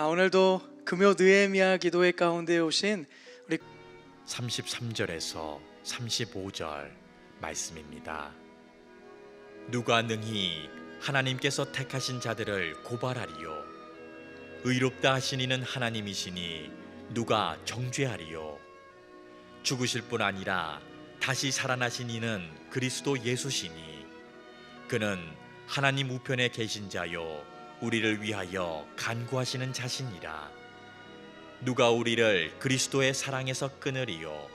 오늘도 금요 느헤미야 기도회 가운데 오신 우리 33절에서 35절 말씀입니다. 누가 능히 하나님께서 택하신 자들을 고발하리요? 의롭다 하신 이는 하나님이시니 누가 정죄하리요? 죽으실 뿐 아니라 다시 살아나신 이는 그리스도 예수시니 그는 하나님 우편에 계신 자요 우리를 위하여 간구하시는 자시니라. 누가 우리를 그리스도의 사랑에서 끊으리요?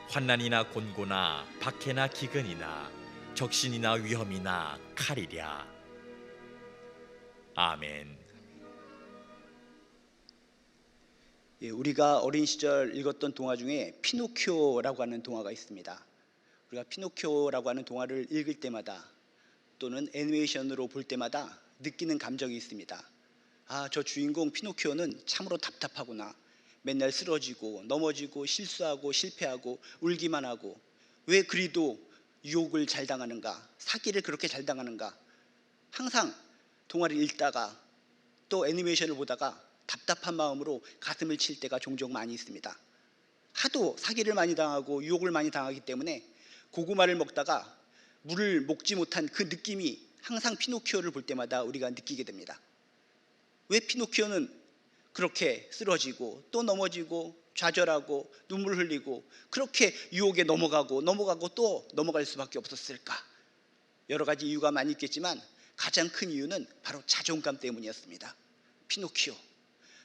환난이나 곤고나 박해나 기근이나 적신이나 위험이나 칼이랴. 아멘. 우리가 어린 시절 읽었던 동화 중에 피노키오라고 하는 동화가 있습니다. 우리가 피노키오라고 하는 동화를 읽을 때마다 또는 애니메이션으로 볼 때마다 느끼는 감정이 있습니다. 저 주인공 피노키오는 참으로 답답하구나. 맨날 쓰러지고 넘어지고 실수하고 실패하고 울기만 하고 왜 그리도 유혹을 잘 당하는가, 사기를 그렇게 잘 당하는가. 항상 동화를 읽다가 또 애니메이션을 보다가 답답한 마음으로 가슴을 칠 때가 종종 많이 있습니다. 하도 사기를 많이 당하고 유혹을 많이 당하기 때문에 고구마를 먹다가 물을 먹지 못한 그 느낌이 항상 피노키오를 볼 때마다 우리가 느끼게 됩니다. 왜 피노키오는 그렇게 쓰러지고 또 넘어지고 좌절하고 눈물 흘리고 그렇게 유혹에 넘어가고 또 넘어갈 수밖에 없었을까? 여러 가지 이유가 많이 있겠지만 가장 큰 이유는 바로 자존감 때문이었습니다. 피노키오,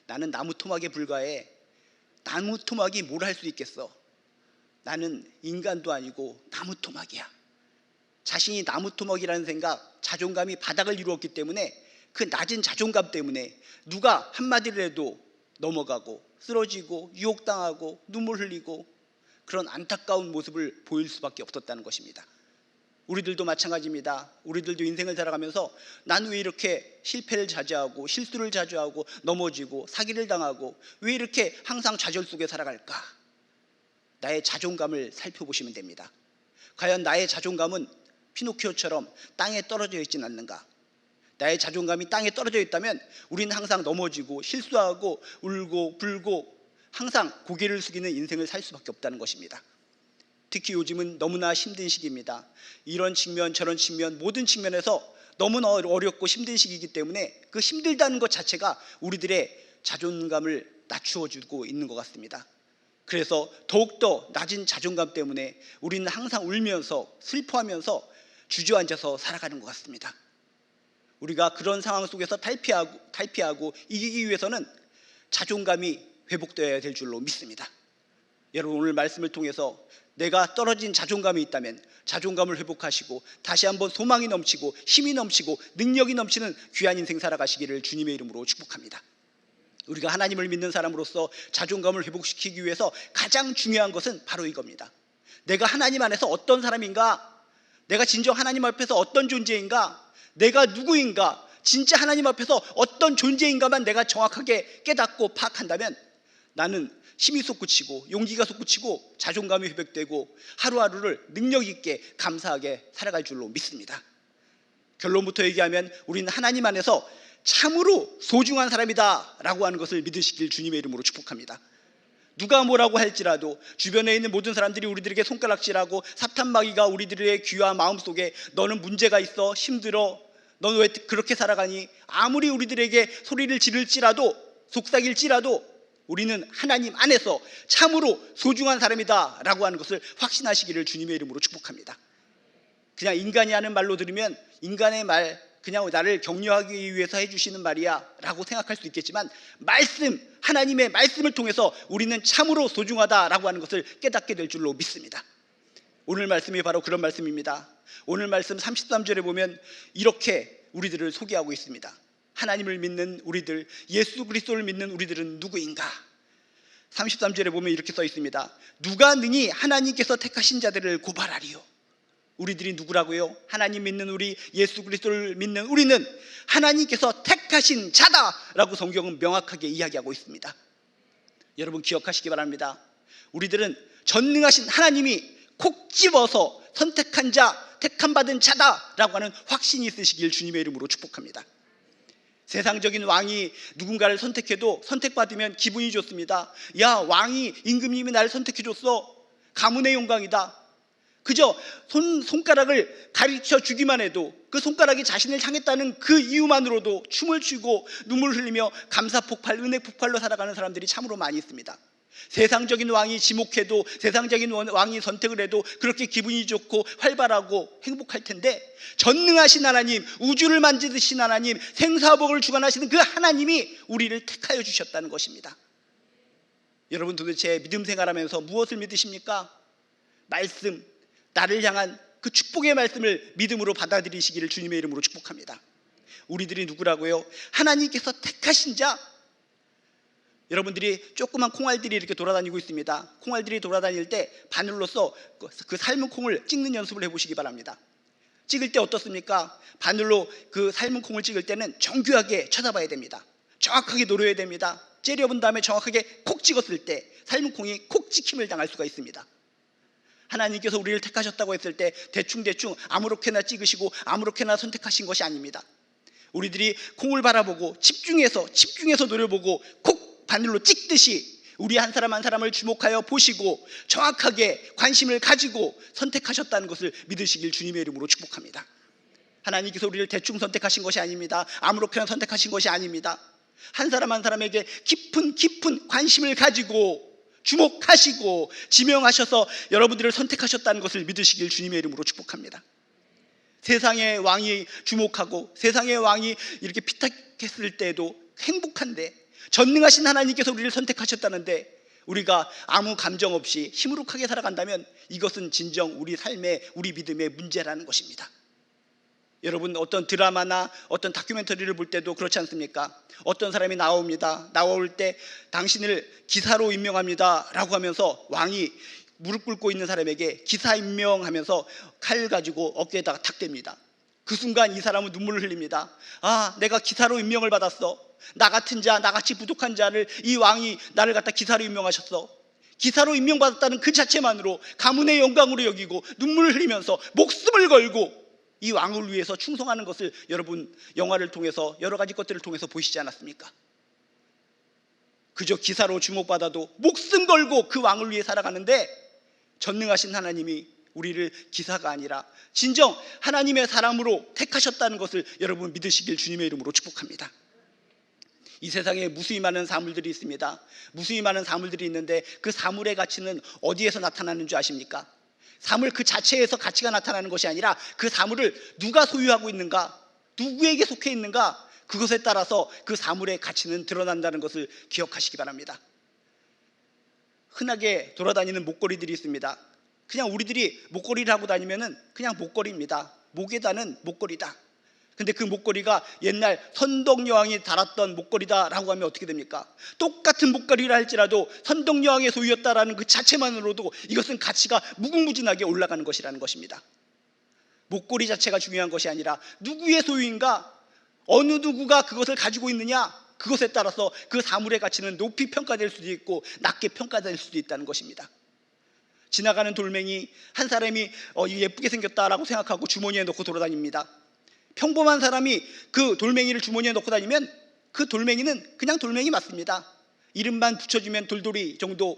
나는 나무 토막에 불과해. 나무 토막이 뭘 할 수 있겠어? 나는 인간도 아니고 나무 토막이야. 자신이 나무 토막이라는 생각, 자존감이 바닥을 이루었기 때문에 그 낮은 자존감 때문에 누가 한마디를 해도 넘어가고 쓰러지고 유혹당하고 눈물 흘리고 그런 안타까운 모습을 보일 수밖에 없었다는 것입니다. 우리들도 마찬가지입니다. 우리들도 인생을 살아가면서 난 왜 이렇게 실패를 자주 하고 실수를 자주 하고 넘어지고 사기를 당하고 왜 이렇게 항상 좌절 속에 살아갈까? 나의 자존감을 살펴보시면 됩니다. 과연 나의 자존감은 피노키오처럼 땅에 떨어져 있지는 않는가? 나의 자존감이 땅에 떨어져 있다면 우리는 항상 넘어지고 실수하고 울고 불고 항상 고개를 숙이는 인생을 살 수밖에 없다는 것입니다. 특히 요즘은 너무나 힘든 시기입니다. 이런 측면 저런 측면 모든 측면에서 너무나 어렵고 힘든 시기이기 때문에 그 힘들다는 것 자체가 우리들의 자존감을 낮추어주고 있는 것 같습니다. 그래서 더욱더 낮은 자존감 때문에 우리는 항상 울면서 슬퍼하면서 주저앉아서 살아가는 것 같습니다. 우리가 그런 상황 속에서 탈피하고 이기기 위해서는 자존감이 회복되어야 될 줄로 믿습니다. 여러분, 오늘 말씀을 통해서 내가 떨어진 자존감이 있다면 자존감을 회복하시고 다시 한번 소망이 넘치고 힘이 넘치고 능력이 넘치는 귀한 인생 살아가시기를 주님의 이름으로 축복합니다. 우리가 하나님을 믿는 사람으로서 자존감을 회복시키기 위해서 가장 중요한 것은 바로 이겁니다. 내가 하나님 안에서 어떤 사람인가? 내가 진정 하나님 앞에서 어떤 존재인가? 내가 누구인가? 진짜 하나님 앞에서 어떤 존재인가만 내가 정확하게 깨닫고 파악한다면 나는 힘이 솟구치고 용기가 솟구치고 자존감이 회복되고 하루하루를 능력 있게 감사하게 살아갈 줄로 믿습니다. 결론부터 얘기하면 우리는 하나님 안에서 참으로 소중한 사람이다 라고 하는 것을 믿으시길 주님의 이름으로 축복합니다. 누가 뭐라고 할지라도 주변에 있는 모든 사람들이 우리들에게 손가락질하고 사탄마귀가 우리들의 귀와 마음속에 너는 문제가 있어, 힘들어, 너는 왜 그렇게 살아가니, 아무리 우리들에게 소리를 지를지라도 속삭일지라도 우리는 하나님 안에서 참으로 소중한 사람이다 라고 하는 것을 확신하시기를 주님의 이름으로 축복합니다. 그냥 인간이 하는 말로 들으면 인간의 말, 그냥 나를 격려하기 위해서 해주시는 말이야 라고 생각할 수 있겠지만 하나님의 말씀을 통해서 우리는 참으로 소중하다라고 하는 것을 깨닫게 될 줄로 믿습니다. 오늘 말씀이 바로 그런 말씀입니다. 오늘 말씀 33절에 보면 이렇게 우리들을 소개하고 있습니다. 하나님을 믿는 우리들, 예수 그리스도를 믿는 우리들은 누구인가? 33절에 보면 이렇게 써 있습니다. 누가 능히 하나님께서 택하신 자들을 고발하리요? 우리들이 누구라고요? 하나님 믿는 우리, 예수 그리스도를 믿는 우리는 하나님께서 택하신 자다라고 성경은 명확하게 이야기하고 있습니다. 여러분 기억하시기 바랍니다. 우리들은 전능하신 하나님이 콕 집어서 선택한 자, 택함받은 자다라고 하는 확신이 있으시길 주님의 이름으로 축복합니다. 세상적인 왕이 누군가를 선택해도 선택받으면 기분이 좋습니다. 야, 왕이 임금님이 나를 선택해줬어. 가문의 영광이다. 그저 손가락을 가르쳐 주기만 해도 그 손가락이 자신을 향했다는 그 이유만으로도 춤을 추고 눈물을 흘리며 감사 폭발, 은혜 폭발로 살아가는 사람들이 참으로 많이 있습니다. 세상적인 왕이 지목해도, 세상적인 왕이 선택을 해도 그렇게 기분이 좋고 활발하고 행복할 텐데, 전능하신 하나님, 우주를 만지신 하나님, 생사복을 주관하시는 그 하나님이 우리를 택하여 주셨다는 것입니다. 여러분, 도대체 믿음 생활하면서 무엇을 믿으십니까? 말씀, 나를 향한 그 축복의 말씀을 믿음으로 받아들이시기를 주님의 이름으로 축복합니다. 우리들이 누구라고요? 하나님께서 택하신 자. 여러분들이 조그만 콩알들이 이렇게 돌아다니고 있습니다. 콩알들이 돌아다닐 때 바늘로서 그 삶은 콩을 찍는 연습을 해보시기 바랍니다. 찍을 때 어떻습니까? 바늘로 그 삶은 콩을 찍을 때는 정교하게 쳐다봐야 됩니다. 정확하게 노려야 됩니다. 째려본 다음에 정확하게 콕 찍었을 때 삶은 콩이 콕 찍힘을 당할 수가 있습니다. 하나님께서 우리를 택하셨다고 했을 때 대충 아무렇게나 찍으시고 아무렇게나 선택하신 것이 아닙니다. 우리들이 콩을 바라보고 집중해서 노려보고 콕 바늘로 찍듯이 우리 한 사람 한 사람을 주목하여 보시고 정확하게 관심을 가지고 선택하셨다는 것을 믿으시길 주님의 이름으로 축복합니다. 하나님께서 우리를 대충 선택하신 것이 아닙니다. 아무렇게나 선택하신 것이 아닙니다. 한 사람 한 사람에게 깊은 관심을 가지고 주목하시고 지명하셔서 여러분들을 선택하셨다는 것을 믿으시길 주님의 이름으로 축복합니다. 세상의 왕이 주목하고 세상의 왕이 이렇게 피탁했을 때에도 행복한데, 전능하신 하나님께서 우리를 선택하셨다는데 우리가 아무 감정 없이 시무룩하게 살아간다면 이것은 진정 우리 삶의, 우리 믿음의 문제라는 것입니다. 여러분, 어떤 드라마나 어떤 다큐멘터리를 볼 때도 그렇지 않습니까? 어떤 사람이 나올 때 당신을 기사로 임명합니다 라고 하면서 왕이 무릎 꿇고 있는 사람에게 기사 임명하면서 칼 가지고 어깨에다가 탁 댑니다. 그 순간 이 사람은 눈물을 흘립니다. 아, 내가 기사로 임명을 받았어. 나 같은 자, 나같이 부족한 자를 이 왕이 나를 갖다 기사로 임명하셨어. 기사로 임명받았다는 그 자체만으로 가문의 영광으로 여기고 눈물을 흘리면서 목숨을 걸고 이 왕을 위해서 충성하는 것을 여러분 영화를 통해서 여러 가지 것들을 통해서 보시지 않았습니까? 그저 기사로 주목받아도 목숨 걸고 그 왕을 위해 살아가는데, 전능하신 하나님이 우리를 기사가 아니라 진정 하나님의 사람으로 택하셨다는 것을 여러분 믿으시길 주님의 이름으로 축복합니다. 이 세상에 무수히 많은 사물들이 있습니다. 무수히 많은 사물들이 있는데 그 사물의 가치는 어디에서 나타나는 줄 아십니까? 사물 그 자체에서 가치가 나타나는 것이 아니라 그 사물을 누가 소유하고 있는가, 누구에게 속해 있는가, 그것에 따라서 그 사물의 가치는 드러난다는 것을 기억하시기 바랍니다. 흔하게 돌아다니는 목걸이들이 있습니다. 그냥 우리들이 목걸이를 하고 다니면은 그냥 목걸이입니다. 목에다는 목걸이다. 근데 그 목걸이가 옛날 선덕여왕이 달았던 목걸이다라고 하면 어떻게 됩니까? 똑같은 목걸이라 할지라도 선덕여왕의 소유였다라는 그 자체만으로도 이것은 가치가 무궁무진하게 올라가는 것이라는 것입니다. 목걸이 자체가 중요한 것이 아니라 누구의 소유인가, 어느 누구가 그것을 가지고 있느냐, 그것에 따라서 그 사물의 가치는 높이 평가될 수도 있고 낮게 평가될 수도 있다는 것입니다. 지나가는 돌멩이 한 사람이 예쁘게 생겼다라고 생각하고 주머니에 넣고 돌아다닙니다. 평범한 사람이 그 돌멩이를 주머니에 넣고 다니면 그 돌멩이는 그냥 돌멩이 맞습니다. 이름만 붙여주면 돌돌이 정도,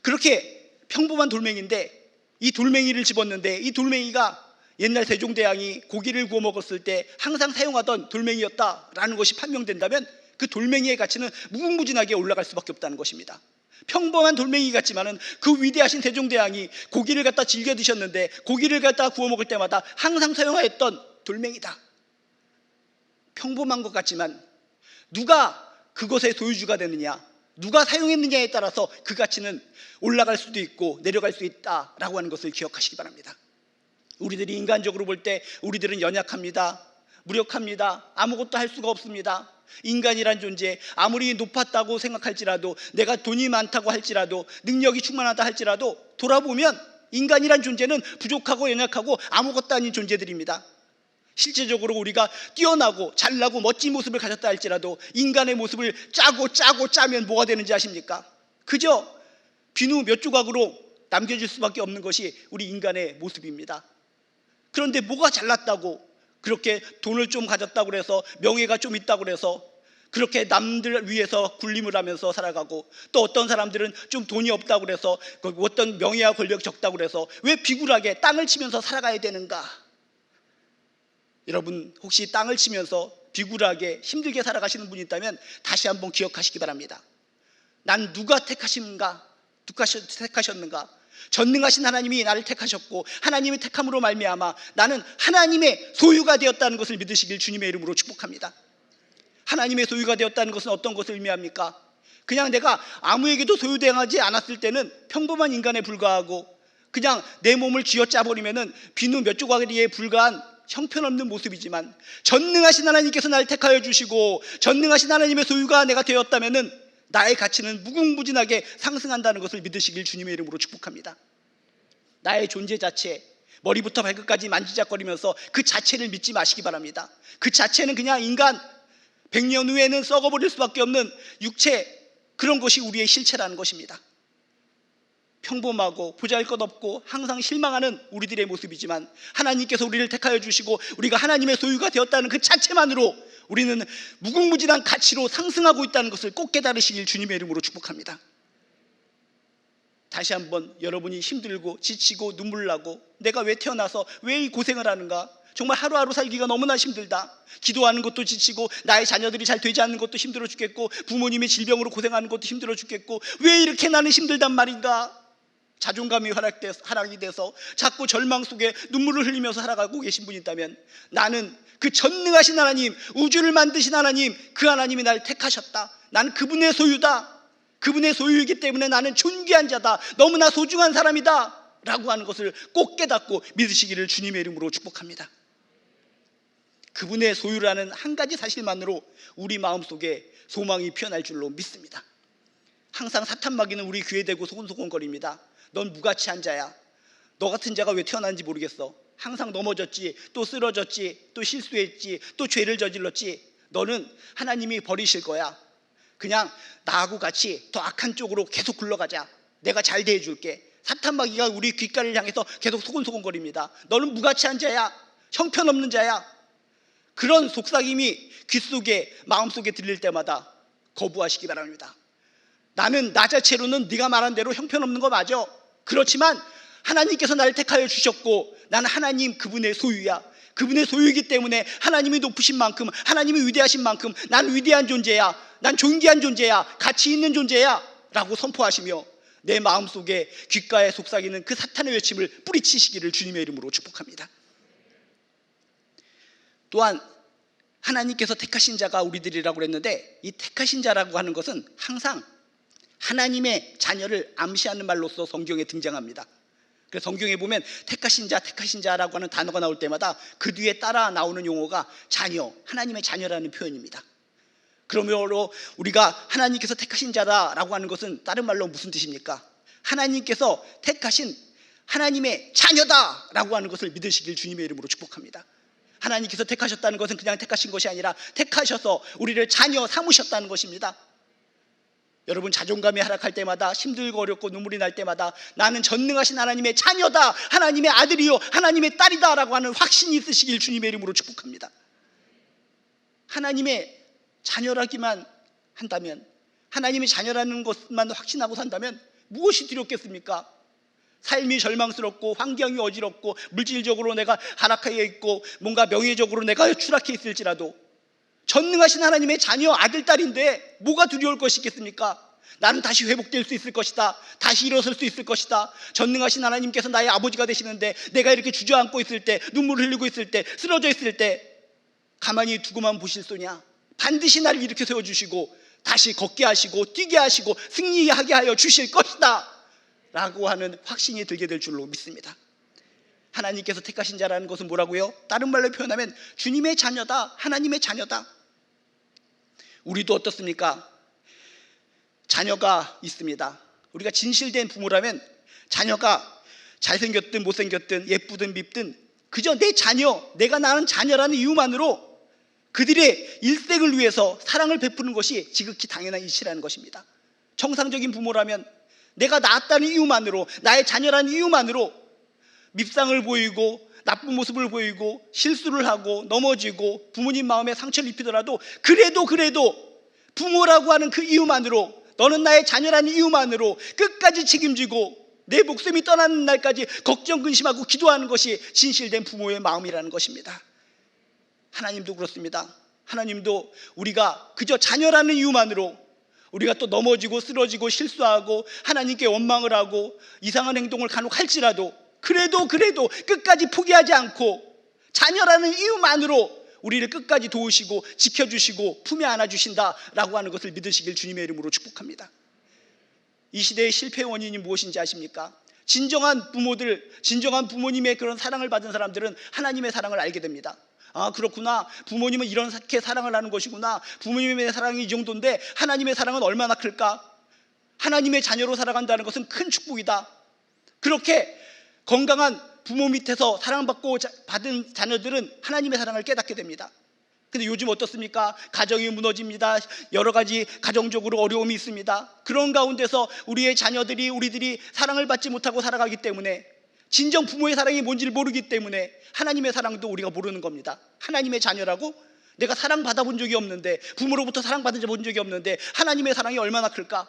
그렇게 평범한 돌멩이인데 이 돌멩이를 집었는데 이 돌멩이가 옛날 세종대왕이 고기를 구워 먹었을 때 항상 사용하던 돌멩이였다라는 것이 판명된다면 그 돌멩이의 가치는 무궁무진하게 올라갈 수밖에 없다는 것입니다. 평범한 돌멩이 같지만은 그 위대하신 세종대왕이 고기를 갖다 즐겨 드셨는데 고기를 갖다 구워 먹을 때마다 항상 사용하였던 돌멩이다. 평범한 것 같지만 누가 그것의 소유주가 되느냐, 누가 사용했느냐에 따라서 그 가치는 올라갈 수도 있고 내려갈 수 있다라고 하는 것을 기억하시기 바랍니다. 우리들이 인간적으로 볼 때 우리들은 연약합니다. 무력합니다. 아무것도 할 수가 없습니다. 인간이란 존재, 아무리 높았다고 생각할지라도, 내가 돈이 많다고 할지라도, 능력이 충만하다 할지라도 돌아보면 인간이란 존재는 부족하고 연약하고 아무것도 아닌 존재들입니다. 실제적으로 우리가 뛰어나고 잘나고 멋진 모습을 가졌다 할지라도 인간의 모습을 짜면 뭐가 되는지 아십니까? 그저 비누 몇 조각으로 남겨질 수밖에 없는 것이 우리 인간의 모습입니다. 그런데 뭐가 잘났다고, 그렇게 돈을 좀 가졌다고 그래서, 명예가 좀 있다고 그래서 그렇게 남들 위해서 군림을 하면서 살아가고, 또 어떤 사람들은 좀 돈이 없다고 그래서, 어떤 명예와 권력이 적다고 그래서 왜 비굴하게 땅을 치면서 살아가야 되는가? 여러분, 혹시 땅을 치면서 비굴하게 힘들게 살아가시는 분이 있다면 다시 한번 기억하시기 바랍니다. 난 누가 택하셨는가? 전능하신 하나님이 나를 택하셨고, 하나님의 택함으로 말미암아 나는 하나님의 소유가 되었다는 것을 믿으시길 주님의 이름으로 축복합니다. 하나님의 소유가 되었다는 것은 어떤 것을 의미합니까? 그냥 내가 아무에게도 소유되지 않았을 때는 평범한 인간에 불과하고, 그냥 내 몸을 쥐어짜버리면은 비누 몇 조각에 불과한 형편없는 모습이지만, 전능하신 하나님께서 나를 택하여 주시고 전능하신 하나님의 소유가 내가 되었다면은 나의 가치는 무궁무진하게 상승한다는 것을 믿으시길 주님의 이름으로 축복합니다. 나의 존재 자체, 머리부터 발끝까지 만지작거리면서 그 자체를 믿지 마시기 바랍니다. 그 자체는 그냥 인간, 100년 후에는 썩어버릴 수밖에 없는 육체, 그런 것이 우리의 실체라는 것입니다. 평범하고 보잘것없고 항상 실망하는 우리들의 모습이지만, 하나님께서 우리를 택하여 주시고 우리가 하나님의 소유가 되었다는 그 자체만으로 우리는 무궁무진한 가치로 상승하고 있다는 것을 꼭 깨달으시길 주님의 이름으로 축복합니다. 다시 한번 여러분이 힘들고 지치고 눈물 나고, 내가 왜 태어나서 왜 이 고생을 하는가, 정말 하루하루 살기가 너무나 힘들다, 기도하는 것도 지치고 나의 자녀들이 잘 되지 않는 것도 힘들어 죽겠고, 부모님의 질병으로 고생하는 것도 힘들어 죽겠고, 왜 이렇게 나는 힘들단 말인가, 자존감이 하락이 돼서 자꾸 절망 속에 눈물을 흘리면서 살아가고 계신 분이 있다면, 나는 그 전능하신 하나님, 우주를 만드신 하나님, 그 하나님이 나를 택하셨다, 나는 그분의 소유다, 그분의 소유이기 때문에 나는 존귀한 자다, 너무나 소중한 사람이다 라고 하는 것을 꼭 깨닫고 믿으시기를 주님의 이름으로 축복합니다. 그분의 소유라는 한 가지 사실만으로 우리 마음속에 소망이 피어날 줄로 믿습니다. 항상 사탄마귀는 우리 귀에 대고 소곤소곤거립니다. 넌 무가치한 자야, 너 같은 자가 왜 태어난지 모르겠어, 항상 넘어졌지, 또 쓰러졌지, 또 실수했지, 또 죄를 저질렀지, 너는 하나님이 버리실 거야, 그냥 나하고 같이 더 악한 쪽으로 계속 굴러가자, 내가 잘 대해줄게. 사탄마귀가 우리 귓가를 향해서 계속 소곤소곤거립니다. 너는 무가치한 자야, 형편없는 자야. 그런 속삭임이 귓속에, 마음속에 들릴 때마다 거부하시기 바랍니다. 나는 나 자체로는 네가 말한 대로 형편없는 거 맞아. 그렇지만 하나님께서 나를 택하여 주셨고, 나는 하나님 그분의 소유야. 그분의 소유이기 때문에 하나님이 높으신 만큼, 하나님이 위대하신 만큼 난 위대한 존재야, 난 존귀한 존재야, 가치 있는 존재야 라고 선포하시며, 내 마음속에 귓가에 속삭이는 그 사탄의 외침을 뿌리치시기를 주님의 이름으로 축복합니다. 또한 하나님께서 택하신 자가 우리들이라고 그랬는데, 이 택하신 자라고 하는 것은 항상 하나님의 자녀를 암시하는 말로서 성경에 등장합니다. 그래서 성경에 보면 택하신 자라고 하는 단어가 나올 때마다 그 뒤에 따라 나오는 용어가 자녀, 하나님의 자녀라는 표현입니다. 그러므로 우리가 하나님께서 택하신 자다라고 하는 것은 다른 말로 무슨 뜻입니까? 하나님께서 택하신 하나님의 자녀다라고 하는 것을 믿으시길 주님의 이름으로 축복합니다. 하나님께서 택하셨다는 것은 그냥 택하신 것이 아니라 택하셔서 우리를 자녀 삼으셨다는 것입니다. 여러분, 자존감이 하락할 때마다, 힘들고 어렵고 눈물이 날 때마다 나는 전능하신 하나님의 자녀다, 하나님의 아들이요, 하나님의 딸이다 라고 하는 확신이 있으시길 주님의 이름으로 축복합니다. 하나님의 자녀라기만 한다면, 하나님의 자녀라는 것만 확신하고 산다면 무엇이 두렵겠습니까? 삶이 절망스럽고 환경이 어지럽고 물질적으로 내가 하락해 있고 뭔가 명예적으로 내가 추락해 있을지라도 전능하신 하나님의 자녀, 아들, 딸인데 뭐가 두려울 것이 있겠습니까? 나는 다시 회복될 수 있을 것이다, 다시 일어설 수 있을 것이다. 전능하신 하나님께서 나의 아버지가 되시는데 내가 이렇게 주저앉고 있을 때, 눈물을 흘리고 있을 때, 쓰러져 있을 때 가만히 두고만 보실 소냐? 반드시 나를 일으켜 세워주시고 다시 걷게 하시고 뛰게 하시고 승리하게 하여 주실 것이다 라고 하는 확신이 들게 될 줄로 믿습니다. 하나님께서 택하신 자라는 것은 뭐라고요? 다른 말로 표현하면 주님의 자녀다, 하나님의 자녀다. 우리도 어떻습니까? 자녀가 있습니다. 우리가 진실된 부모라면 자녀가 잘생겼든 못생겼든 예쁘든 밉든 그저 내 자녀, 내가 낳은 자녀라는 이유만으로 그들의 일생을 위해서 사랑을 베푸는 것이 지극히 당연한 이치라는 것입니다. 정상적인 부모라면 내가 낳았다는 이유만으로, 나의 자녀라는 이유만으로 밉상을 보이고 나쁜 모습을 보이고 실수를 하고 넘어지고 부모님 마음에 상처를 입히더라도 그래도 부모라고 하는 그 이유만으로, 너는 나의 자녀라는 이유만으로 끝까지 책임지고 내 목숨이 떠나는 날까지 걱정 근심하고 기도하는 것이 진실된 부모의 마음이라는 것입니다. 하나님도 그렇습니다. 하나님도 우리가 그저 자녀라는 이유만으로 우리가 또 넘어지고 쓰러지고 실수하고 하나님께 원망을 하고 이상한 행동을 간혹 할지라도 그래도 끝까지 포기하지 않고 자녀라는 이유만으로 우리를 끝까지 도우시고 지켜주시고 품에 안아주신다라고 하는 것을 믿으시길 주님의 이름으로 축복합니다. 이 시대의 실패 원인이 무엇인지 아십니까? 진정한 부모들, 진정한 부모님의 그런 사랑을 받은 사람들은 하나님의 사랑을 알게 됩니다. 아, 그렇구나. 부모님은 이렇게 사랑을 하는 것이구나. 부모님의 사랑이 이 정도인데 하나님의 사랑은 얼마나 클까? 하나님의 자녀로 살아간다는 것은 큰 축복이다. 그렇게 건강한 부모 밑에서 사랑받고 받은 자녀들은 하나님의 사랑을 깨닫게 됩니다. 근데 요즘 어떻습니까? 가정이 무너집니다. 여러 가지 가정적으로 어려움이 있습니다. 그런 가운데서 우리의 자녀들이, 우리들이 사랑을 받지 못하고 살아가기 때문에, 진정 부모의 사랑이 뭔지를 모르기 때문에 하나님의 사랑도 우리가 모르는 겁니다. 하나님의 자녀라고? 내가 사랑받아본 적이 없는데, 부모로부터 사랑받은 적이 없는데 하나님의 사랑이 얼마나 클까?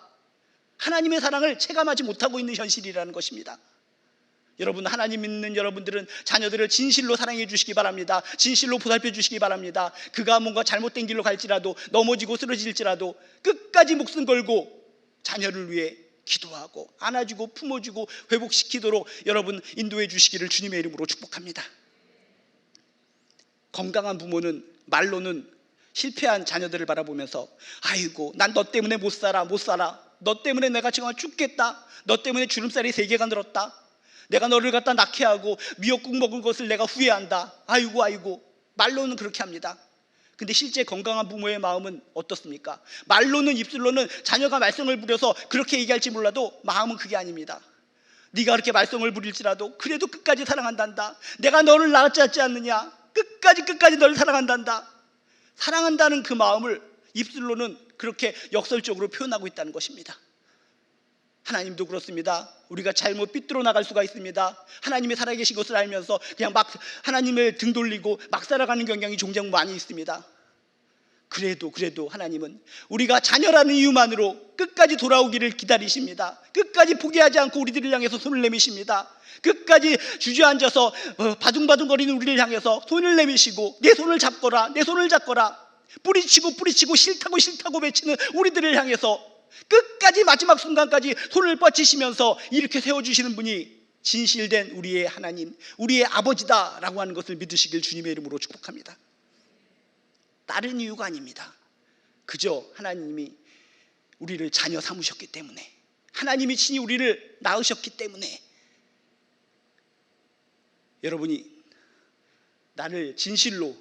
하나님의 사랑을 체감하지 못하고 있는 현실이라는 것입니다. 여러분, 하나님 믿는 여러분들은 자녀들을 진실로 사랑해 주시기 바랍니다. 진실로 보살펴 주시기 바랍니다. 그가 뭔가 잘못된 길로 갈지라도, 넘어지고 쓰러질지라도 끝까지 목숨 걸고 자녀를 위해 기도하고 안아주고 품어주고 회복시키도록 여러분 인도해 주시기를 주님의 이름으로 축복합니다. 건강한 부모는 말로는 실패한 자녀들을 바라보면서 아이고, 난 너 때문에 못 살아. 너 때문에 내가 지금 죽겠다. 너 때문에 주름살이 3개가 늘었다. 내가 너를 갖다 낳게 하고 미역국 먹은 것을 내가 후회한다. 아이고. 말로는 그렇게 합니다. 근데 실제 건강한 부모의 마음은 어떻습니까? 말로는, 입술로는 자녀가 말썽을 부려서 그렇게 얘기할지 몰라도 마음은 그게 아닙니다. 네가 그렇게 말썽을 부릴지라도 그래도 끝까지 사랑한단다. 내가 너를 낳았지 않느냐. 끝까지 너를 사랑한단다. 사랑한다는 그 마음을 입술로는 그렇게 역설적으로 표현하고 있다는 것입니다. 하나님도 그렇습니다. 우리가 잘못 삐뚤어 나갈 수가 있습니다. 하나님이 살아계신 것을 알면서 그냥 막 하나님을 등 돌리고 막 살아가는 경향이 종종 많이 있습니다. 그래도 하나님은 우리가 자녀라는 이유만으로 끝까지 돌아오기를 기다리십니다. 끝까지 포기하지 않고 우리들을 향해서 손을 내미십니다. 끝까지 주저앉아서 바둥바둥거리는 우리를 향해서 손을 내미시고 내 손을 잡거라. 뿌리치고 싫다고 외치는 우리들을 향해서 끝까지 마지막 순간까지 손을 뻗치시면서 이렇게 세워주시는 분이 진실된 우리의 하나님, 우리의 아버지다라고 하는 것을 믿으시길 주님의 이름으로 축복합니다. 다른 이유가 아닙니다. 그저 하나님이 우리를 자녀 삼으셨기 때문에, 하나님이 친히 우리를 낳으셨기 때문에, 여러분이 나를 진실로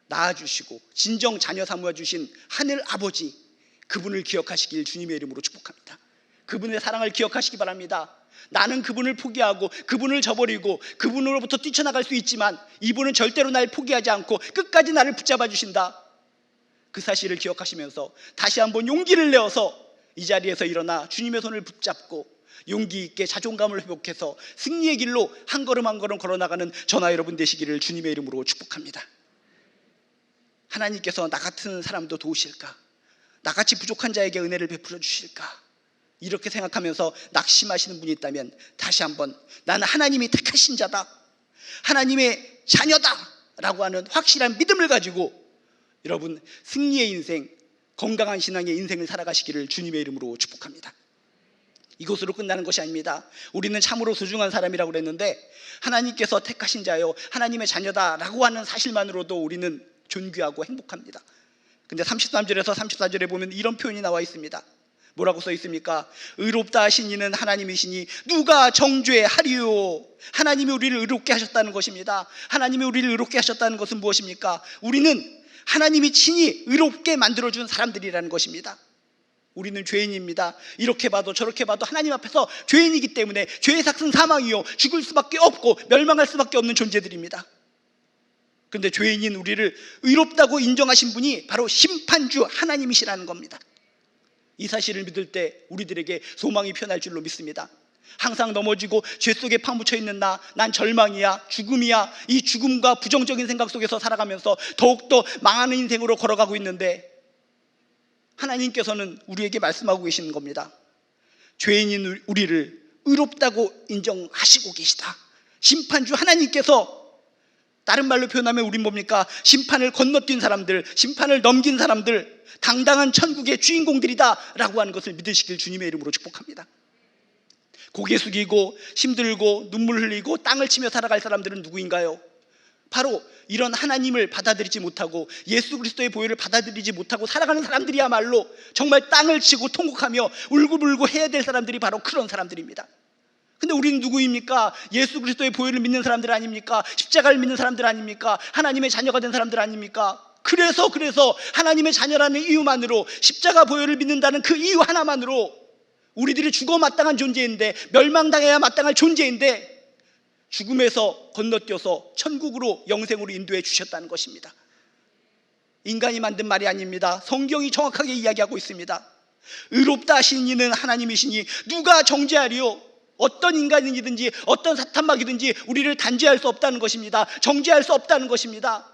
낳아주시고 진정 자녀 삼아주신 하늘 아버지, 그분을 기억하시길 주님의 이름으로 축복합니다. 그분의 사랑을 기억하시기 바랍니다. 나는 그분을 포기하고 그분을 저버리고 그분으로부터 뛰쳐나갈 수 있지만 이분은 절대로 날 포기하지 않고 끝까지 나를 붙잡아 주신다. 그 사실을 기억하시면서 다시 한번 용기를 내어서 이 자리에서 일어나 주님의 손을 붙잡고 용기 있게 자존감을 회복해서 승리의 길로 한 걸음 한 걸음 걸어나가는 저나 여러분 되시기를 주님의 이름으로 축복합니다. 하나님께서 나 같은 사람도 도우실까? 나같이 부족한 자에게 은혜를 베풀어 주실까? 이렇게 생각하면서 낙심하시는 분이 있다면 다시 한번 나는 하나님이 택하신 자다, 하나님의 자녀다 라고 하는 확실한 믿음을 가지고 여러분 승리의 인생, 건강한 신앙의 인생을 살아가시기를 주님의 이름으로 축복합니다. 이것으로 끝나는 것이 아닙니다. 우리는 참으로 소중한 사람이라고 그랬는데 하나님께서 택하신 자요, 하나님의 자녀다라고 하는 사실만으로도 우리는 존귀하고 행복합니다. 근데 33절에서 34절에 보면 이런 표현이 나와 있습니다. 뭐라고 써 있습니까? 의롭다 하신 이는 하나님이시니 누가 정죄하리요. 하나님이 우리를 의롭게 하셨다는 것입니다. 하나님이 우리를 의롭게 하셨다는 것은 무엇입니까? 우리는 하나님이 친히 의롭게 만들어준 사람들이라는 것입니다. 우리는 죄인입니다. 이렇게 봐도 저렇게 봐도 하나님 앞에서 죄인이기 때문에 죄의 삭은 사망이요, 죽을 수밖에 없고 멸망할 수밖에 없는 존재들입니다. 그런데 죄인인 우리를 의롭다고 인정하신 분이 바로 심판주 하나님이시라는 겁니다. 이 사실을 믿을 때 우리들에게 소망이 편할 줄로 믿습니다. 항상 넘어지고 죄 속에 파묻혀 있는 난 절망이야, 죽음이야. 이 죽음과 부정적인 생각 속에서 살아가면서 더욱더 망하는 인생으로 걸어가고 있는데, 하나님께서는 우리에게 말씀하고 계시는 겁니다. 죄인인 우리를 의롭다고 인정하시고 계시다. 심판주 하나님께서, 다른 말로 표현하면 우린 뭡니까? 심판을 건너뛴 사람들, 심판을 넘긴 사람들, 당당한 천국의 주인공들이다 라고 하는 것을 믿으시길 주님의 이름으로 축복합니다. 고개 숙이고 힘들고 눈물 흘리고 땅을 치며 살아갈 사람들은 누구인가요? 바로 이런 하나님을 받아들이지 못하고 예수 그리스도의 보혈을 받아들이지 못하고 살아가는 사람들이야말로 정말 땅을 치고 통곡하며 울고불고 해야 될 사람들이 바로 그런 사람들입니다. 근데 우리는 누구입니까? 예수 그리스도의 보혈을 믿는 사람들 아닙니까? 십자가를 믿는 사람들 아닙니까? 하나님의 자녀가 된 사람들 아닙니까? 그래서 하나님의 자녀라는 이유만으로, 십자가 보혈을 믿는다는 그 이유 하나만으로 우리들이 죽어 마땅한 존재인데, 멸망당해야 마땅할 존재인데 죽음에서 건너뛰어서 천국으로, 영생으로 인도해 주셨다는 것입니다. 인간이 만든 말이 아닙니다. 성경이 정확하게 이야기하고 있습니다. 의롭다 하신 이는 하나님이시니 누가 정죄하리요? 어떤 인간이든지 어떤 사탄막이든지 우리를 단죄할 수 없다는 것입니다. 정죄할 수 없다는 것입니다.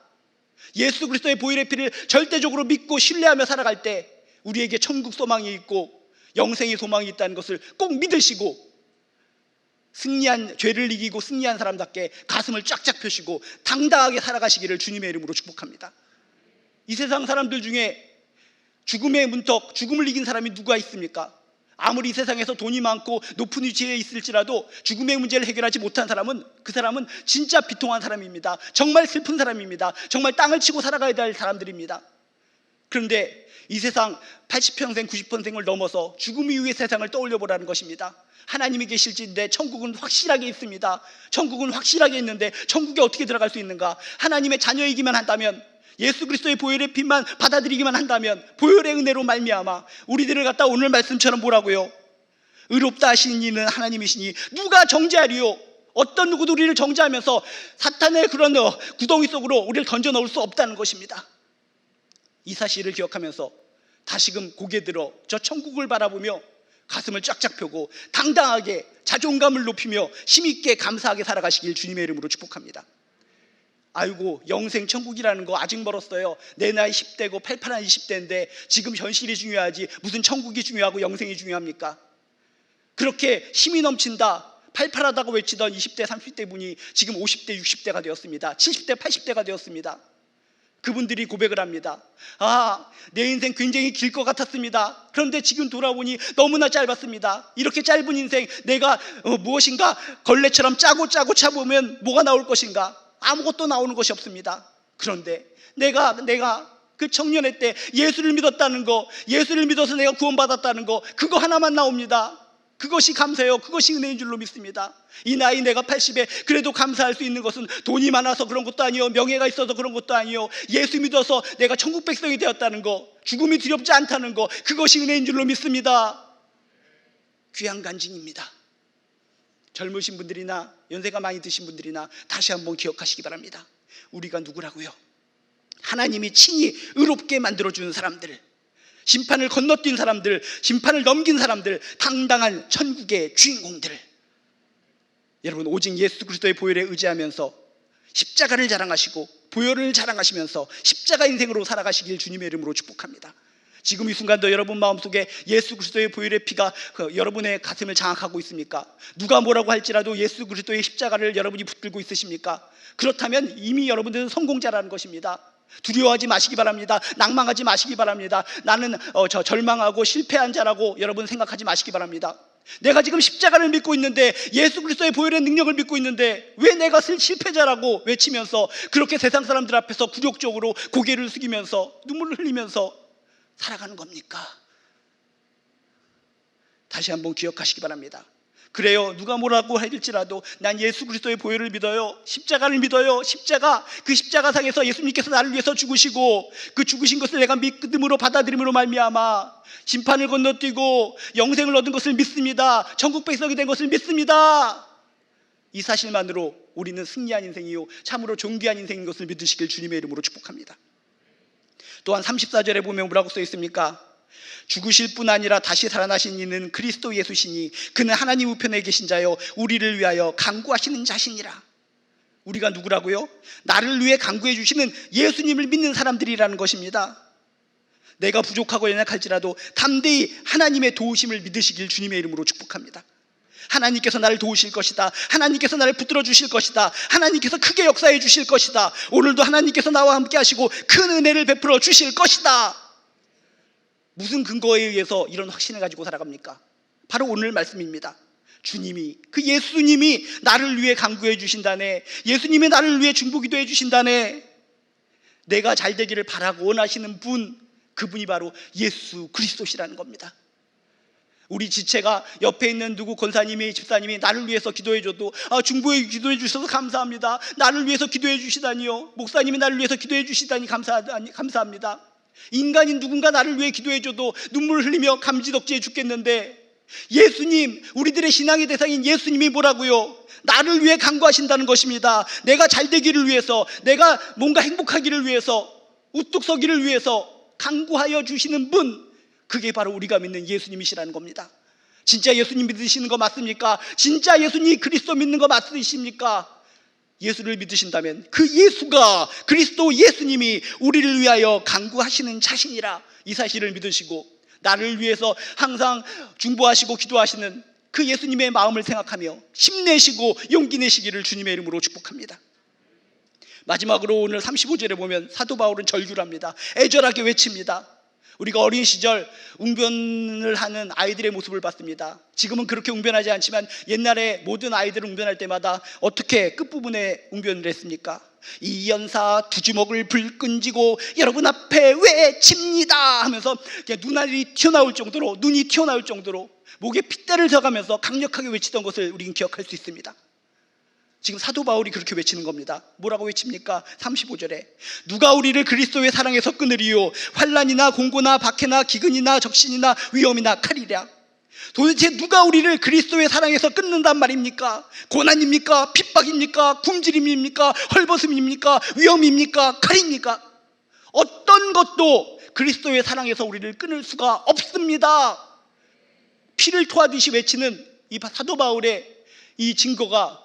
예수 그리스도의 보혈의 피를 절대적으로 믿고 신뢰하며 살아갈 때 우리에게 천국 소망이 있고 영생의 소망이 있다는 것을 꼭 믿으시고, 죄를 이기고 승리한 사람답게 가슴을 쫙쫙 펴시고 당당하게 살아가시기를 주님의 이름으로 축복합니다. 이 세상 사람들 중에 죽음의 문턱, 죽음을 이긴 사람이 누가 있습니까? 아무리 이 세상에서 돈이 많고 높은 위치에 있을지라도 죽음의 문제를 해결하지 못한 사람은, 그 사람은 진짜 비통한 사람입니다. 정말 슬픈 사람입니다. 정말 땅을 치고 살아가야 될 사람들입니다. 그런데 이 세상 80평생, 90평생을 넘어서 죽음 이후의 세상을 떠올려 보라는 것입니다. 하나님이 계실지인데 천국은 확실하게 있습니다. 천국은 확실하게 있는데 천국에 어떻게 들어갈 수 있는가? 하나님의 자녀이기만 한다면, 예수 그리스도의 보혈의 빛만 받아들이기만 한다면, 보혈의 은혜로 말미암아 우리들을 갖다 오늘 말씀처럼 뭐라고요? 의롭다 하신 이는 하나님이시니 누가 정죄하리요? 어떤 누구도 우리를 정죄하면서 사탄의 그런 구덩이 속으로 우리를 던져 넣을 수 없다는 것입니다. 이 사실을 기억하면서 다시금 고개 들어 저 천국을 바라보며 가슴을 쫙쫙 펴고 당당하게 자존감을 높이며 힘있게 감사하게 살아가시길 주님의 이름으로 축복합니다. 아이고, 영생 천국이라는 거 아직 멀었어요. 내 나이 10대고 팔팔한 20대인데 지금 현실이 중요하지 무슨 천국이 중요하고 영생이 중요합니까? 그렇게 힘이 넘친다, 팔팔하다고 외치던 20대 30대 분이 지금 50대 60대가 되었습니다. 70대 80대가 되었습니다. 그분들이 고백을 합니다. 내 인생 굉장히 길 것 같았습니다. 그런데 지금 돌아보니 너무나 짧았습니다. 이렇게 짧은 인생 내가 무엇인가 걸레처럼 짜고 차보면 뭐가 나올 것인가? 아무것도 나오는 것이 없습니다. 그런데 내가 그 청년의 때 예수를 믿었다는 거, 예수를 믿어서 내가 구원받았다는 거, 그거 하나만 나옵니다. 그것이 감사해요. 그것이 은혜인 줄로 믿습니다. 이 나이 내가 80에 그래도 감사할 수 있는 것은 돈이 많아서 그런 것도 아니요, 명예가 있어서 그런 것도 아니요, 예수 믿어서 내가 천국 백성이 되었다는 거, 죽음이 두렵지 않다는 거, 그것이 은혜인 줄로 믿습니다. 귀한 간증입니다. 젊으신 분들이나 연세가 많이 드신 분들이나 다시 한번 기억하시기 바랍니다. 우리가 누구라고요? 하나님이 친히 의롭게 만들어주는 사람들, 심판을 건너뛴 사람들, 심판을 넘긴 사람들, 당당한 천국의 주인공들. 여러분, 오직 예수 그리스도의 보혈에 의지하면서 십자가를 자랑하시고 보혈을 자랑하시면서 십자가 인생으로 살아가시길 주님의 이름으로 축복합니다. 지금 이 순간도 여러분 마음속에 예수 그리스도의 보혈의 피가 여러분의 가슴을 장악하고 있습니까? 누가 뭐라고 할지라도 예수 그리스도의 십자가를 여러분이 붙들고 있으십니까? 그렇다면 이미 여러분들은 성공자라는 것입니다. 두려워하지 마시기 바랍니다. 낭망하지 마시기 바랍니다. 나는 절망하고 실패한 자라고 여러분 생각하지 마시기 바랍니다. 내가 지금 십자가를 믿고 있는데, 예수 그리스도의 보혈의 능력을 믿고 있는데 왜 내가 실패자라고 외치면서 그렇게 세상 사람들 앞에서 굴욕적으로 고개를 숙이면서 눈물을 흘리면서 살아가는 겁니까? 다시 한번 기억하시기 바랍니다. 그래요, 누가 뭐라고 할지라도 난 예수 그리스도의 보혈을 믿어요. 십자가를 믿어요. 십자가, 그 십자가상에서 예수님께서 나를 위해서 죽으시고 그 죽으신 것을 내가 믿음으로 받아들임으로 말미암아 심판을 건너뛰고 영생을 얻은 것을 믿습니다. 천국 백성이 된 것을 믿습니다. 이 사실만으로 우리는 승리한 인생이요 참으로 존귀한 인생인 것을 믿으시길 주님의 이름으로 축복합니다. 또한 34절에 보면 뭐라고 써 있습니까? 죽으실 뿐 아니라 다시 살아나신 이는 그리스도 예수시니 그는 하나님 우편에 계신 자요 우리를 위하여 간구하시는 자시니라. 우리가 누구라고요? 나를 위해 간구해 주시는 예수님을 믿는 사람들이라는 것입니다. 내가 부족하고 연약할지라도 담대히 하나님의 도우심을 믿으시길 주님의 이름으로 축복합니다. 하나님께서 나를 도우실 것이다. 하나님께서 나를 붙들어 주실 것이다. 하나님께서 크게 역사해 주실 것이다. 오늘도 하나님께서 나와 함께 하시고 큰 은혜를 베풀어 주실 것이다. 무슨 근거에 의해서 이런 확신을 가지고 살아갑니까? 바로 오늘 말씀입니다. 주님이, 그 예수님이 나를 위해 간구해 주신다네. 예수님이 나를 위해 중보기도해 주신다네. 내가 잘 되기를 바라고 원하시는 분, 그분이 바로 예수 그리스도시라는 겁니다. 우리 지체가 옆에 있는 누구 권사님이, 집사님이 나를 위해서 기도해줘도 중보에 기도해 주셔서 감사합니다. 나를 위해서 기도해 주시다니요. 목사님이 나를 위해서 기도해 주시다니 감사합니다. 인간인 누군가 나를 위해 기도해줘도 눈물을 흘리며 감지덕지해 죽겠는데, 예수님, 우리들의 신앙의 대상인 예수님이 뭐라고요? 나를 위해 간구하신다는 것입니다. 내가 잘 되기를 위해서, 내가 뭔가 행복하기를 위해서, 우뚝 서기를 위해서 간구하여 주시는 분, 그게 바로 우리가 믿는 예수님이시라는 겁니다. 진짜 예수님 믿으시는 거 맞습니까? 진짜 예수님 그리스도 믿는 거 맞으십니까? 예수를 믿으신다면 그 예수가, 그리스도 예수님이 우리를 위하여 간구하시는 자신이라, 이 사실을 믿으시고 나를 위해서 항상 중보하시고 기도하시는 그 예수님의 마음을 생각하며 힘내시고 용기 내시기를 주님의 이름으로 축복합니다. 마지막으로 오늘 35절에 보면 사도 바울은 절규를 합니다. 애절하게 외칩니다. 우리가 어린 시절 웅변을 하는 아이들의 모습을 봤습니다. 지금은 그렇게 웅변하지 않지만 옛날에 모든 아이들을 웅변할 때마다 어떻게 끝부분에 웅변을 했습니까? 이 연사 두 주먹을 불끈지고 여러분 앞에 외칩니다 하면서 눈알이 튀어나올 정도로, 눈이 튀어나올 정도로 목에 핏대를 져가면서 강력하게 외치던 것을 우리는 기억할 수 있습니다. 지금 사도 바울이 그렇게 외치는 겁니다. 뭐라고 외칩니까? 35절에 누가 우리를 그리스도의 사랑에서 끊으리요? 환난이나 공고나 박해나 기근이나 적신이나 위험이나 칼이랴. 도대체 누가 우리를 그리스도의 사랑에서 끊는단 말입니까? 고난입니까? 핍박입니까? 굶주림입니까? 헐벗음입니까? 위험입니까? 칼입니까? 어떤 것도 그리스도의 사랑에서 우리를 끊을 수가 없습니다. 피를 토하듯이 외치는 이 사도 바울의 이 증거가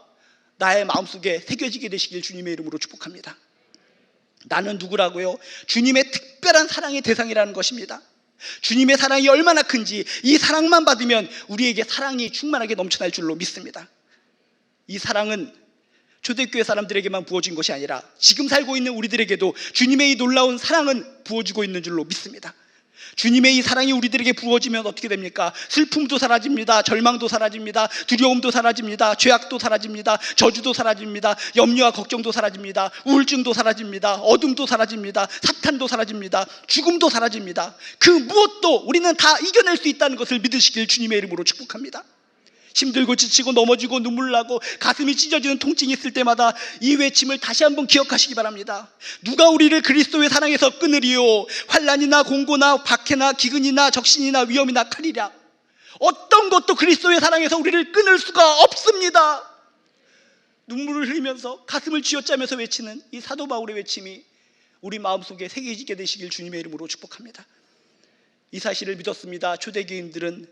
나의 마음속에 새겨지게 되시길 주님의 이름으로 축복합니다. 나는 누구라고요? 주님의 특별한 사랑의 대상이라는 것입니다. 주님의 사랑이 얼마나 큰지, 이 사랑만 받으면 우리에게 사랑이 충만하게 넘쳐날 줄로 믿습니다. 이 사랑은 초대교회 사람들에게만 부어진 것이 아니라 지금 살고 있는 우리들에게도 주님의 이 놀라운 사랑은 부어지고 있는 줄로 믿습니다. 주님의 이 사랑이 우리들에게 부어지면 어떻게 됩니까? 슬픔도 사라집니다. 절망도 사라집니다. 두려움도 사라집니다. 죄악도 사라집니다. 저주도 사라집니다. 염려와 걱정도 사라집니다. 우울증도 사라집니다. 어둠도 사라집니다. 사탄도 사라집니다. 죽음도 사라집니다. 그 무엇도 우리는 다 이겨낼 수 있다는 것을 믿으시길 주님의 이름으로 축복합니다. 힘들고 지치고 넘어지고 눈물 나고 가슴이 찢어지는 통증이 있을 때마다 이 외침을 다시 한번 기억하시기 바랍니다. 누가 우리를 그리스도의 사랑에서 끊으리요? 환난이나 공고나 박해나 기근이나 적신이나 위험이나 칼이랴. 어떤 것도 그리스도의 사랑에서 우리를 끊을 수가 없습니다. 눈물을 흘리면서 가슴을 쥐어짜면서 외치는 이 사도 바울의 외침이 우리 마음속에 새겨지게 되시길 주님의 이름으로 축복합니다. 이 사실을 믿었습니다. 초대교인들은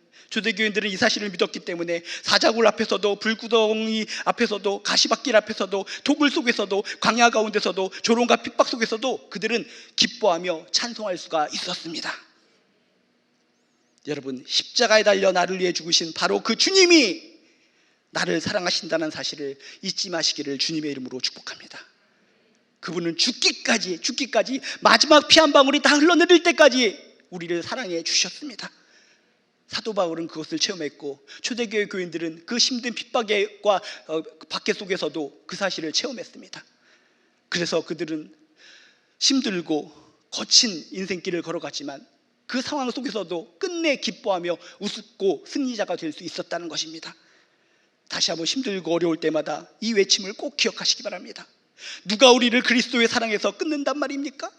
이 사실을 믿었기 때문에 사자굴 앞에서도, 불구덩이 앞에서도, 가시밭길 앞에서도, 도굴 속에서도, 광야 가운데서도, 조롱과 핍박 속에서도 그들은 기뻐하며 찬송할 수가 있었습니다. 여러분, 십자가에 달려 나를 위해 죽으신 바로 그 주님이 나를 사랑하신다는 사실을 잊지 마시기를 주님의 이름으로 축복합니다. 그분은 죽기까지 마지막 피 한 방울이 다 흘러내릴 때까지 우리를 사랑해 주셨습니다. 사도 바울은 그것을 체험했고 초대교회 교인들은 그 힘든 핍박과 박해 속에서도 그 사실을 체험했습니다. 그래서 그들은 힘들고 거친 인생길을 걸어갔지만 그 상황 속에서도 끝내 기뻐하며 웃고 승리자가 될 수 있었다는 것입니다. 다시 한번 힘들고 어려울 때마다 이 외침을 꼭 기억하시기 바랍니다. 누가 우리를 그리스도의 사랑에서 끊는단 말입니까?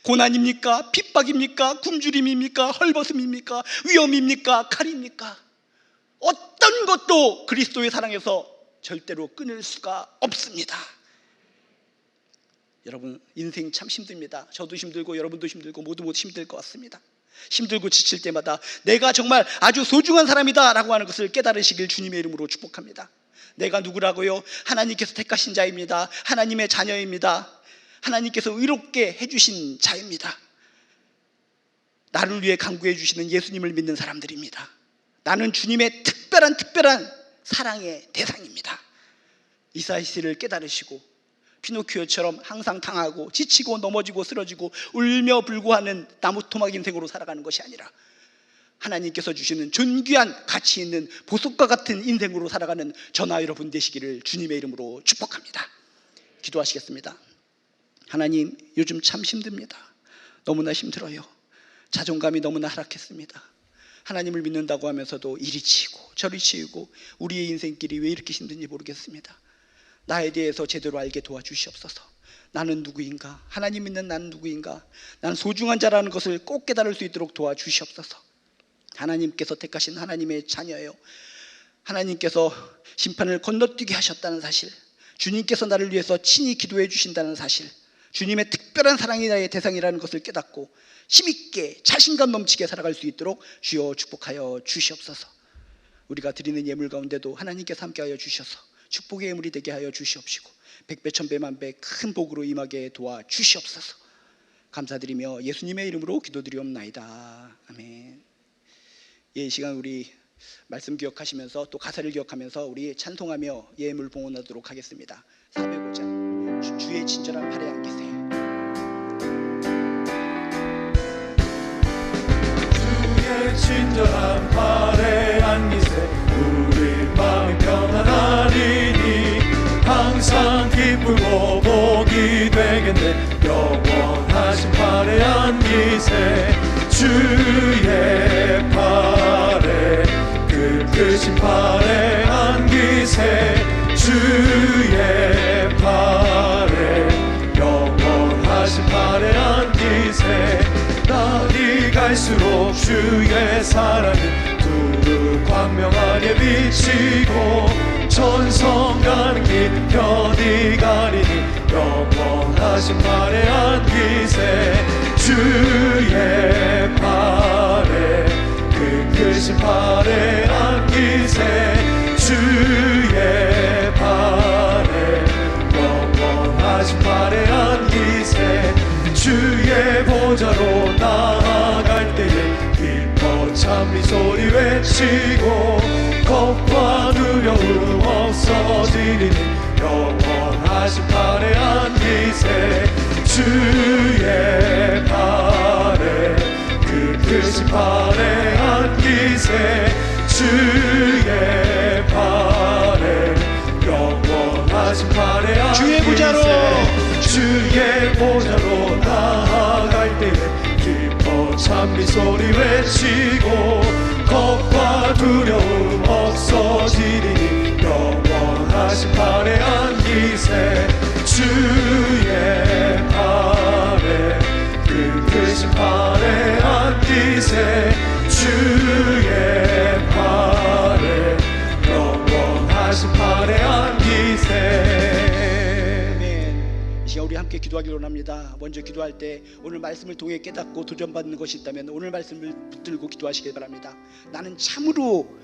고난입니까? 핍박입니까? 굶주림입니까? 헐벗음입니까? 위험입니까? 칼입니까? 어떤 것도 그리스도의 사랑에서 절대로 끊을 수가 없습니다. 여러분, 인생 참 힘듭니다. 저도 힘들고 여러분도 힘들고 모두 힘들 것 같습니다. 힘들고 지칠 때마다 내가 정말 아주 소중한 사람이다 라고 하는 것을 깨달으시길 주님의 이름으로 축복합니다. 내가 누구라고요? 하나님께서 택하신 자입니다. 하나님의 자녀입니다. 하나님께서 의롭게 해주신 자입니다. 나를 위해 간구해 주시는 예수님을 믿는 사람들입니다. 나는 주님의 특별한 사랑의 대상입니다. 이사야를 깨달으시고 피노키오처럼 항상 당하고 지치고 넘어지고 쓰러지고 울며 불고하는 나무토막 인생으로 살아가는 것이 아니라 하나님께서 주시는 존귀한 가치 있는 보석과 같은 인생으로 살아가는 저나 여러분 되시기를 주님의 이름으로 축복합니다. 기도하시겠습니다. 하나님, 요즘 참 힘듭니다. 너무나 힘들어요. 자존감이 너무나 하락했습니다. 하나님을 믿는다고 하면서도 이리 치이고 저리 치이고 우리의 인생길이 왜 이렇게 힘든지 모르겠습니다. 나에 대해서 제대로 알게 도와주시옵소서. 나는 누구인가? 하나님 믿는 나는 누구인가? 나는 소중한 자라는 것을 꼭 깨달을 수 있도록 도와주시옵소서. 하나님께서 택하신 하나님의 자녀예요. 하나님께서 심판을 건너뛰게 하셨다는 사실, 주님께서 나를 위해서 친히 기도해 주신다는 사실, 주님의 특별한 사랑이 나의 대상이라는 것을 깨닫고 힘있게 자신감 넘치게 살아갈 수 있도록 주여 축복하여 주시옵소서. 우리가 드리는 예물 가운데도 하나님께서 함께하여 주셔서 축복의 예물이 되게 하여 주시옵시고 백배 천배 만배 큰 복으로 임하게 도와주시옵소서. 감사드리며 예수님의 이름으로 기도드리옵나이다. 아멘. 이 시간 우리 말씀 기억하시면서 또 가사를 기억하면서 우리 찬송하며 예물 봉헌하도록 하겠습니다. 405장 주의 친절한 팔에 안기세. 주의 친절한 팔에 안기세. 우리 마음이 평안하리니 항상 기쁘고 복이 되겠네. 영원하신 팔에 안기세. 주의 팔에 그 크신 팔에 안기세. 주의 팔에 영원하신 팔에 안기세. 날이 갈수록 주의 사랑이 두루 광명하게 비치고 천성 가는 길 편히 가리니 영원하신 팔에 안기세. 주의 팔에 그 크신 팔에 안기세. 주의 팔에 영원하신 팔에 안기세. 주의 보좌로 나아갈 때에 기뻐 찬미 소리 외치고 겁과 두려움 없어지리니 영원하신 팔에 안기세. 주의 팔에 그 크신 팔에 안기세. 주의 팔에 영원하신 팔에 안기세. 주의 보좌로 주의 보좌로 나아갈 때에 기뻐 찬미 소리 외치고 겁과 두려움 없어지리니 영원하신 팔에 안기세. 주의 팔에 그 크신 팔에 안기세. 주의 팔에 영원하신 팔에 안기세. 우리 함께 기도하기로 합니다. 먼저 기도할 때 오늘 말씀을 통해 깨닫고 도전받는 것이 있다면 오늘 말씀을 붙들고 기도하시길 바랍니다. 나는 참으로